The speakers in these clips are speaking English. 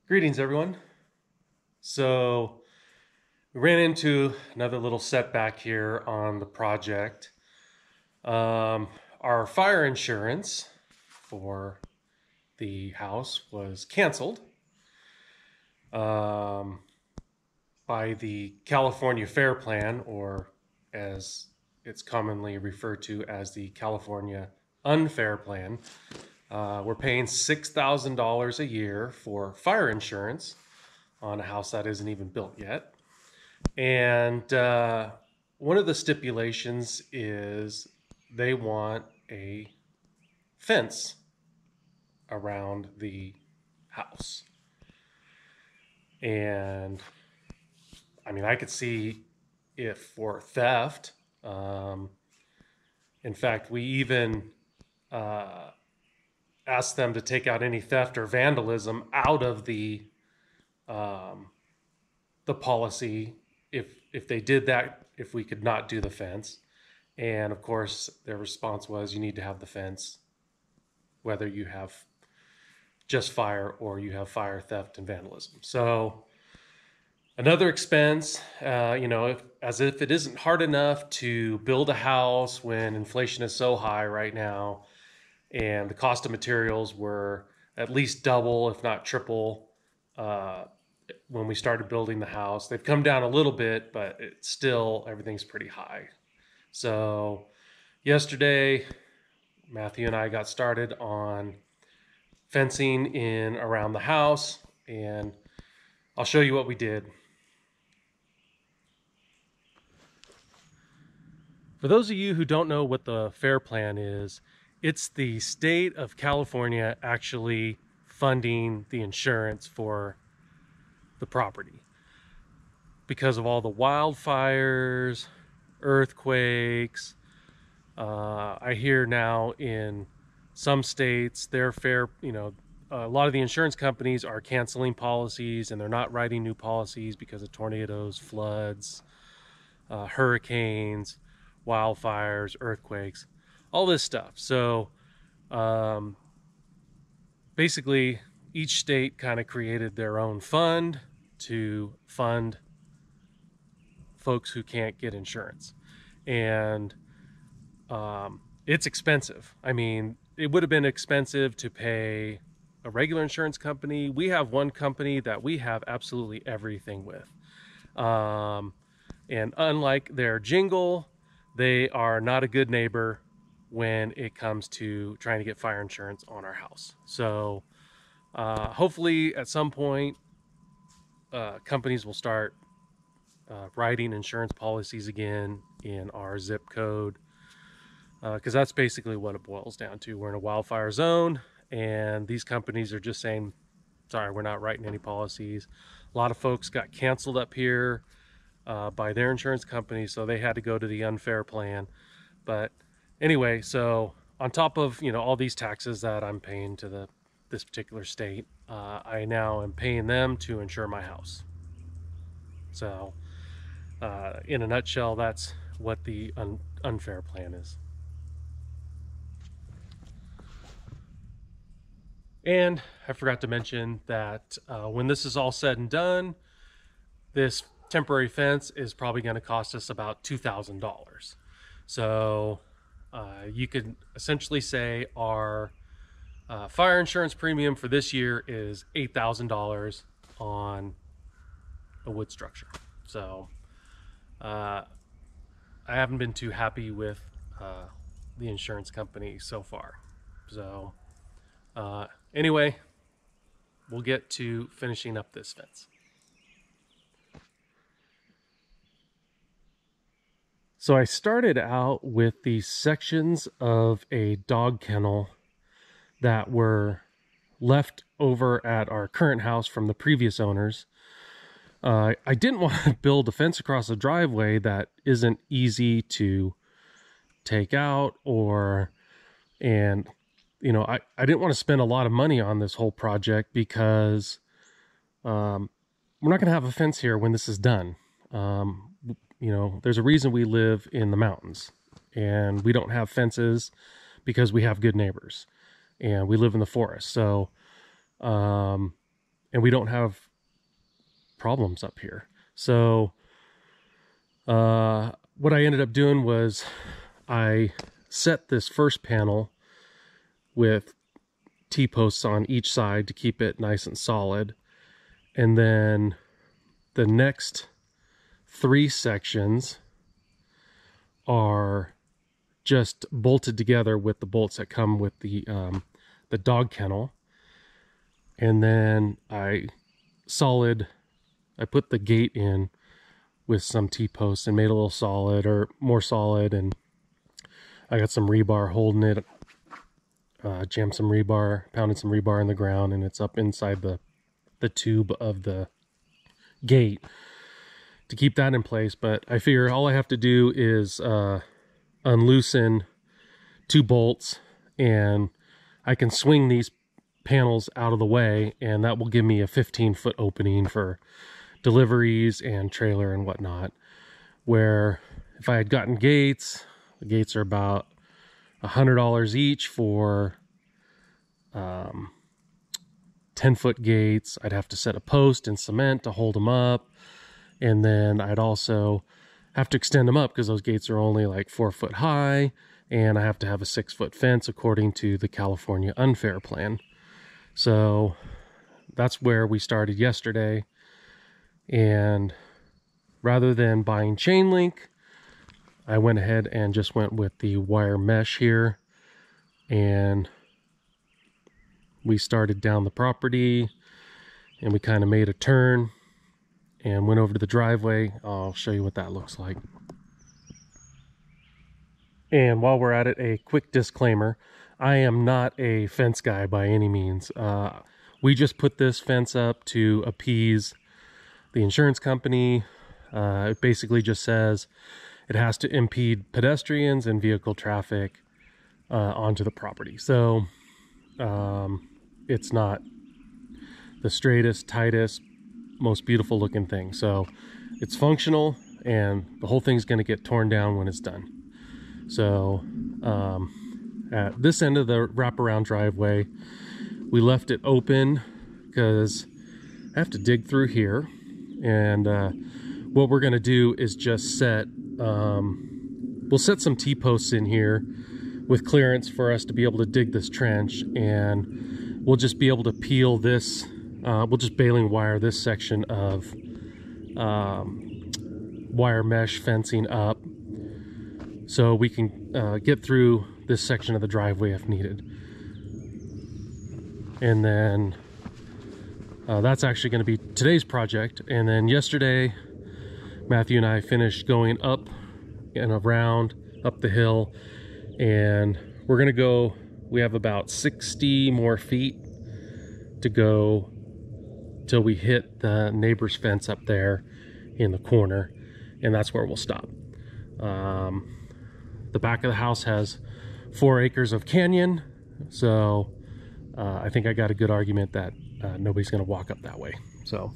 Greetings, everyone. So we ran into another little setback here on the project. Our fire insurance for the house was canceled by the California Fair Plan, or as it's commonly referred to as the California Unfair Plan. We're paying $6,000 a year for fire insurance on a house that isn't even built yet. And one of the stipulations is they want a fence around the house. And I mean, I could see if for theft. In fact, we even asked them to take out any theft or vandalism out of the policy if they did that, if we could not do the fence. And of course, their response was you need to have the fence, whether you have just fire or you have fire, theft, and vandalism. So another expense, as if it isn't hard enough to build a house when inflation is so high right now, and the cost of materials were at least double, if not triple, when we started building the house. They've come down a little bit, but it's still, everything's pretty high. So yesterday, Matthew and I got started on fencing in around the house, and I'll show you what we did. For those of you who don't know what the FAIR Plan is, it's the state of California actually funding the insurance for the property. Because of all the wildfires, earthquakes, I hear now in some states, their a lot of the insurance companies are canceling policies and they're not writing new policies because of tornadoes, floods, hurricanes, wildfires, earthquakes, all this stuff. So basically each state kind of created their own fund to fund folks who can't get insurance. And it's expensive. I mean, it would have been expensive to pay a regular insurance company. We have one company that we have absolutely everything with. And unlike their jingle, they are not a good neighbor when it comes to trying to get fire insurance on our house. So hopefully at some point, companies will start writing insurance policies again in our zip code, because that's basically what it boils down to. We're in a wildfire zone, and these companies are just saying, sorry, we're not writing any policies. A lot of folks got canceled up here by their insurance company, so they had to go to the unfair plan. But anyway, so on top of all these taxes that I'm paying to this particular state, I now am paying them to insure my house. So in a nutshell, that's what the unfair plan is. And I forgot to mention that when this is all said and done, this temporary fence is probably going to cost us about $2,000. So you could essentially say our fire insurance premium for this year is $8,000 on a wood structure. So I haven't been too happy with the insurance company so far. So anyway, we'll get to finishing up this fence. So I started out with these sections of a dog kennel that were left over at our current house from the previous owners. I didn't want to build a fence across a driveway that isn't easy to take out, and I didn't want to spend a lot of money on this whole project because we're not going to have a fence here when this is done. There's a reason we live in the mountains, and we don't have fences because we have good neighbors, and we live in the forest. So and we don't have problems up here. So what I ended up doing was I set this first panel with T-posts on each side to keep it nice and solid. And then the next 3 sections are just bolted together with the bolts that come with the dog kennel. And then I put the gate in with some T-posts and made it a little solid, or more solid, and I got some rebar holding it, jammed some rebar, pounded some rebar in the ground, and it's up inside the tube of the gate to keep that in place. But I figure all I have to do is unloosen 2 bolts, and I can swing these panels out of the way, and that will give me a 15-foot opening for deliveries and trailer and whatnot. Where if I had gotten gates, the gates are about $100 each for 10-foot gates. I'd have to set a post and cement to hold them up, and then I'd also have to extend them up because those gates are only like 4 foot high, and I have to have a 6-foot fence according to the California unfair plan. So that's where we started yesterday. And rather than buying chain link, I went ahead and just went with the wire mesh here, and we started down the property, and we kind of made a turn and went over to the driveway. I'll show you what that looks like. And while we're at it, a quick disclaimer: I am not a fence guy by any means. We just put this fence up to appease the insurance company. It basically just says it has to impede pedestrians and vehicle traffic onto the property. So it's not the straightest, tightest, most beautiful looking thing. So it's functional, and the whole thing's going to get torn down when it's done. So at this end of the wraparound driveway, we left it open because I have to dig through here. And what we're going to do is just we'll set some T-posts in here with clearance for us to be able to dig this trench, and we'll just be able to peel this, we'll just baling wire this section of wire mesh fencing up so we can get through this section of the driveway if needed. And then that's actually going to be today's project. And then yesterday, Matthew and I finished going up and around up the hill, and we're going to go, we have about 60 more feet to go till we hit the neighbor's fence up there in the corner, and that's where we'll stop. The back of the house has 4 acres of canyon, so I think I got a good argument that nobody's going to walk up that way. So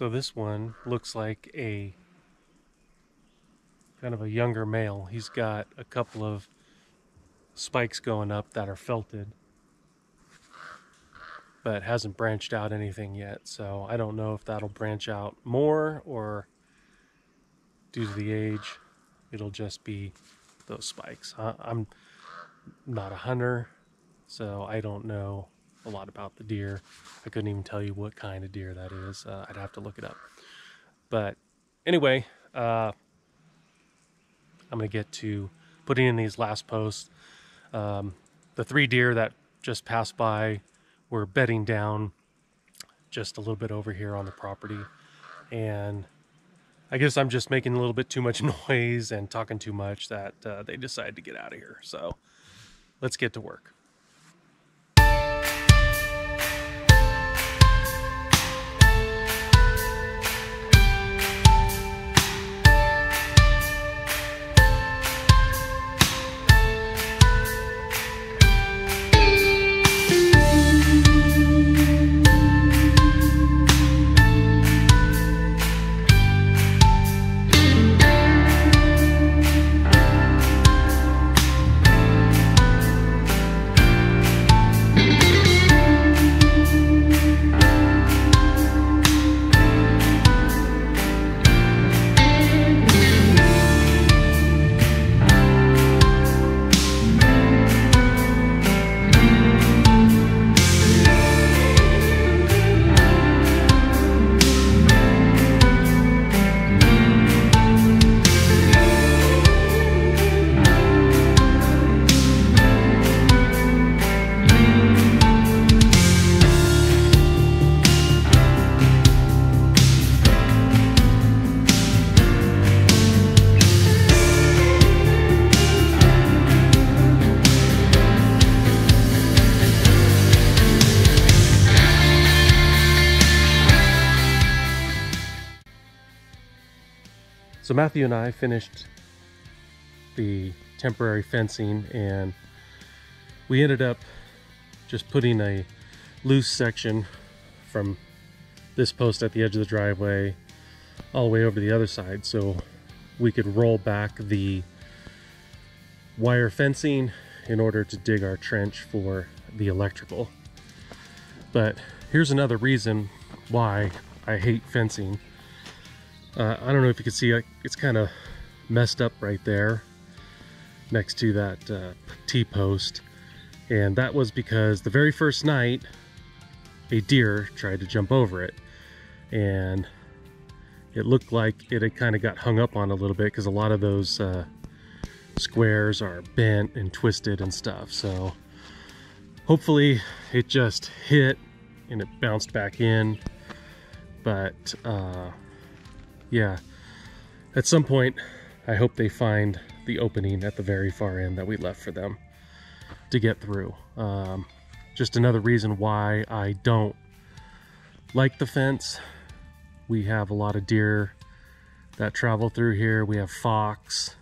this one looks like a kind of a younger male. He's got a couple of spikes going up that are felted, but hasn't branched out anything yet. So I don't know if that'll branch out more, or due to the age, it'll just be those spikes. I'm not a hunter, so I don't know a lot about the deer. I couldn't even tell you what kind of deer that is. I'd have to look it up. But anyway, I'm gonna get to putting in these last posts. The 3 deer that just passed by were bedding down just a little bit over here on the property, and I guess I'm just making a little bit too much noise and talking too much that they decided to get out of here. So let's get to work. So Matthew and I finished the temporary fencing, and we ended up just putting a loose section from this post at the edge of the driveway all the way over to the other side, so we could roll back the wire fencing in order to dig our trench for the electrical. But here's another reason why I hate fencing. I don't know if you can see, it's kind of messed up right there next to that T-post, and that was because the very first night a deer tried to jump over it, and it looked like it had kind of got hung up on a little bit because a lot of those squares are bent and twisted and stuff. So hopefully it just hit and it bounced back in, but yeah, at some point I hope they find the opening at the very far end that we left for them to get through. Just another reason why I don't like the fence. We have a lot of deer that travel through here. We have fox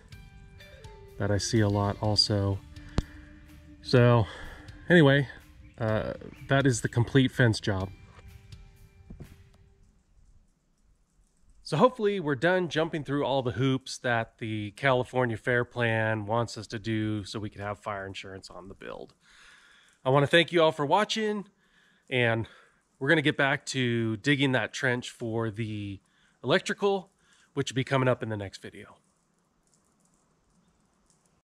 that I see a lot also. So anyway, that is the complete fence job. So hopefully we're done jumping through all the hoops that the California Fair Plan wants us to do so we can have fire insurance on the build. I want to thank you all for watching, and we're going to get back to digging that trench for the electrical, which will be coming up in the next video.